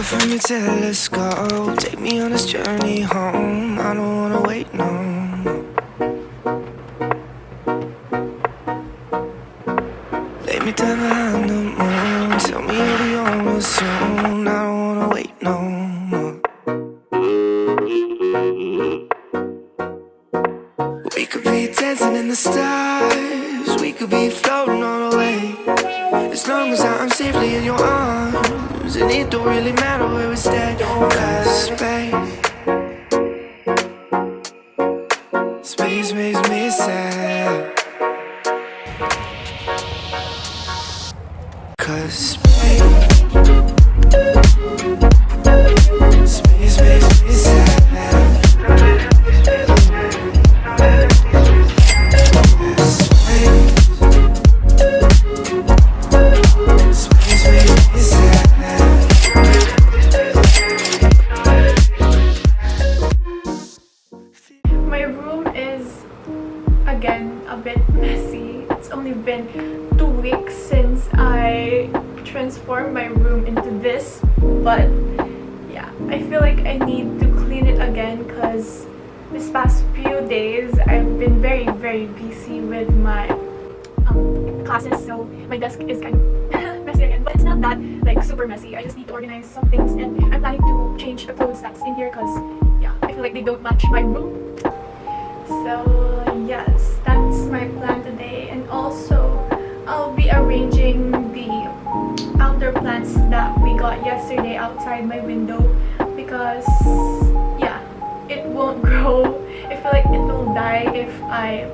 up from your telescope, take me on this journey home. I don't wanna wait no more. Lay me down behind the moon, tell me you'll be on real soon. I don't wanna wait no more. We could be dancing in the stars, we could be floating on away. As long as I'm safely in your arms, and it don't really matter where we stay. Cause space makes me sad. Cause space makes me sad. My room is again a bit messy. It's only been 2 weeks since I transformed my room into this, but yeah, I feel like I need to clean it again because this past few days I've been very busy with my classes, so my desk is kind of messy again, but it's not that like super messy. I just need to organize some things, and I'm planning to change the clothes that's in here because yeah, I feel like they don't match my room. So yes, that's my plan today, and also I'll be arranging the outdoor plants that we got yesterday outside my window because yeah, it won't grow. I feel like it will die if I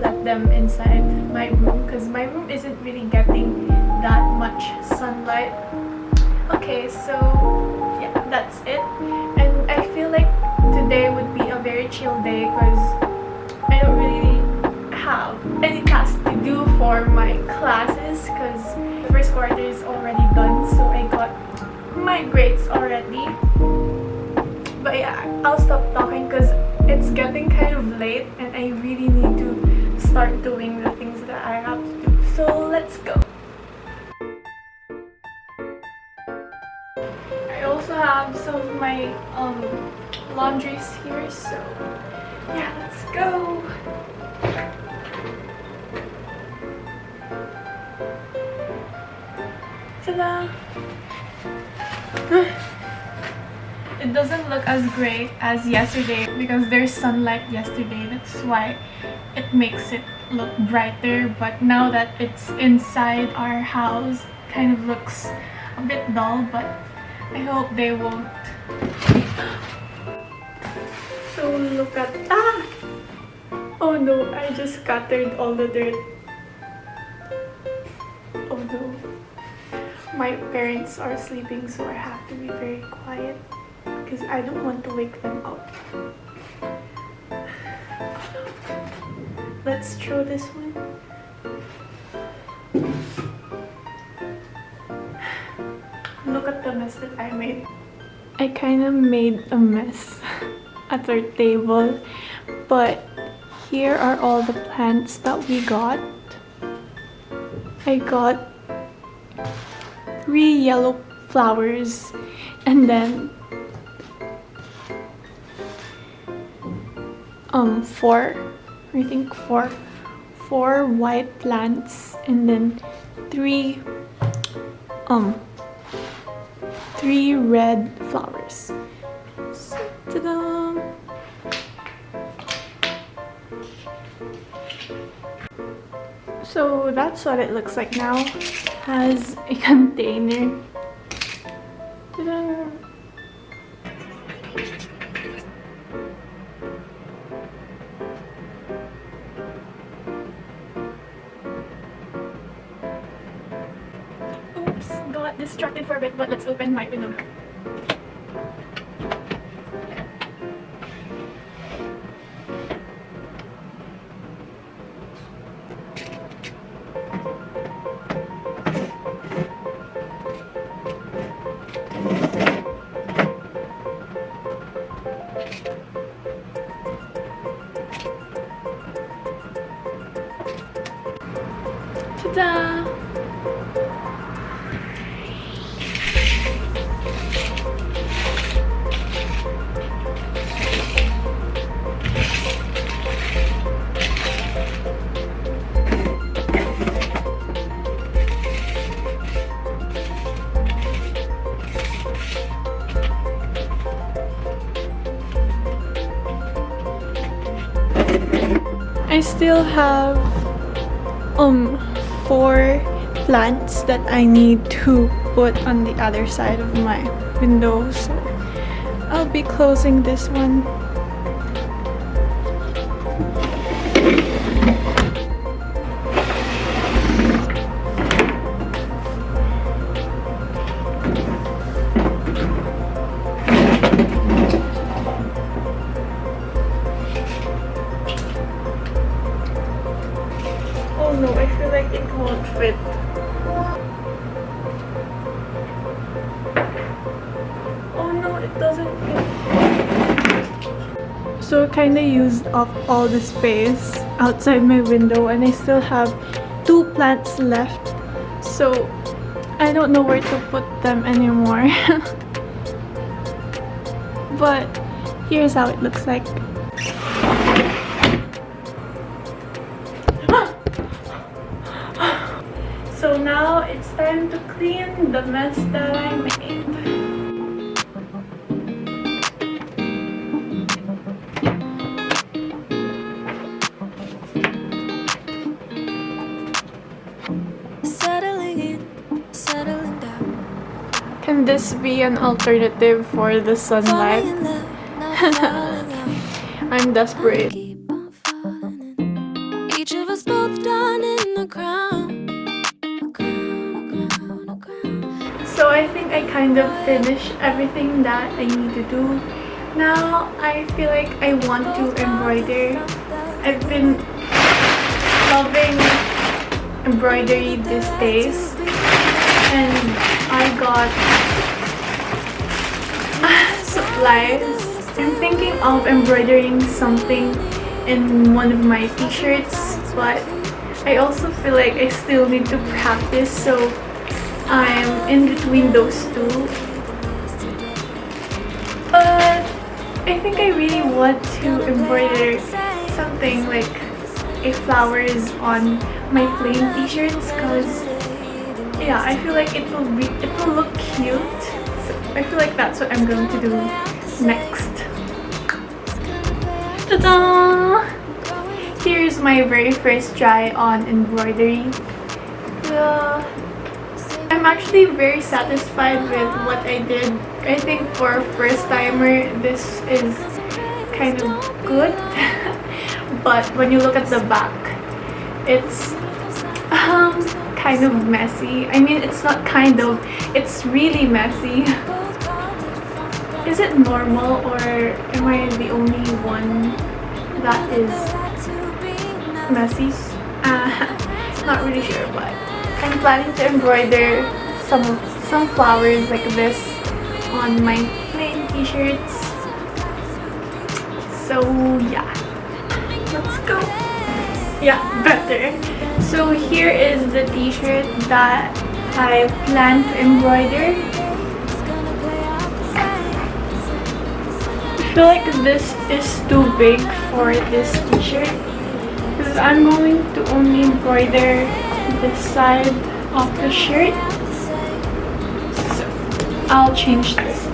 let them inside my room because my room isn't really getting that much sunlight. Okay, so yeah, that's it, and I feel like today would be a very chill day because I don't really have any tasks to do for my classes because the first quarter is already done, so I got my grades already. But yeah, I'll stop talking because it's getting kind of late and I really need to start doing the things that I have to do. So let's go. I also have some of my laundries here, so yeah, let's go. Ta-da! It doesn't look as great as yesterday because there's sunlight yesterday. That's why it makes it look brighter, but now that it's inside our house, it kind of looks a bit dull, but I hope they won't. So look at oh no, I just scattered all the dirt. Oh no. My parents are sleeping, so I have to be very quiet because I don't want to wake them up. Let's throw this one. Look at the mess that I made. I kind of made a mess at our table, but here are all the plants that we got. I got 3 yellow flowers and then 4 white plants and then 3 red flowers. So, ta-da! So that's what it looks like now. Has a container. Ta-da! Oops, got distracted for a bit, but let's open my window now. Ta-da! I still have 4 plants that I need to put on the other side of my window, so I'll be closing this one. Oh no, I feel like it won't fit. Oh no, it doesn't fit. So I kind of used up all the space outside my window, and I still have 2 plants left. So I don't know where to put them anymore. But here's how it looks like. So now it's time to clean the mess that I made. Settling down. Can this be an alternative for the sunlight? I'm desperate. Keep on falling. Each of us both done in the ground. So I think I kind of finished everything that I need to do. Now I feel like I want to embroider. I've been loving embroidery these days, and I got supplies. I'm thinking of embroidering something in one of my t-shirts, but I also feel like I still need to practice, so I'm in between those two. But I think I really want to embroider something like a flowers on my plain t-shirts, because yeah, I feel like it will look cute. So I feel like that's what I'm going to do next. Ta-da! Here's my very first try on embroidery. I'm actually very satisfied with what I did. I think for a first timer, this is kind of good. But when you look at the back, it's kind of messy. I mean, it's not kind of, it's really messy. Is it normal, or am I the only one that is messy? Not really sure, but I'm planning to embroider some flowers like this on my plain t-shirts. So yeah, let's go. Yeah, better. So here is the t-shirt that I plan to embroider. I feel like this is too big for this t-shirt, because I'm going to only embroider this side of the shirt. So I'll change this.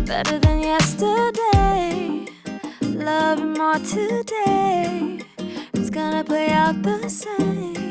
Better than yesterday, love you more today. It's gonna play out the same.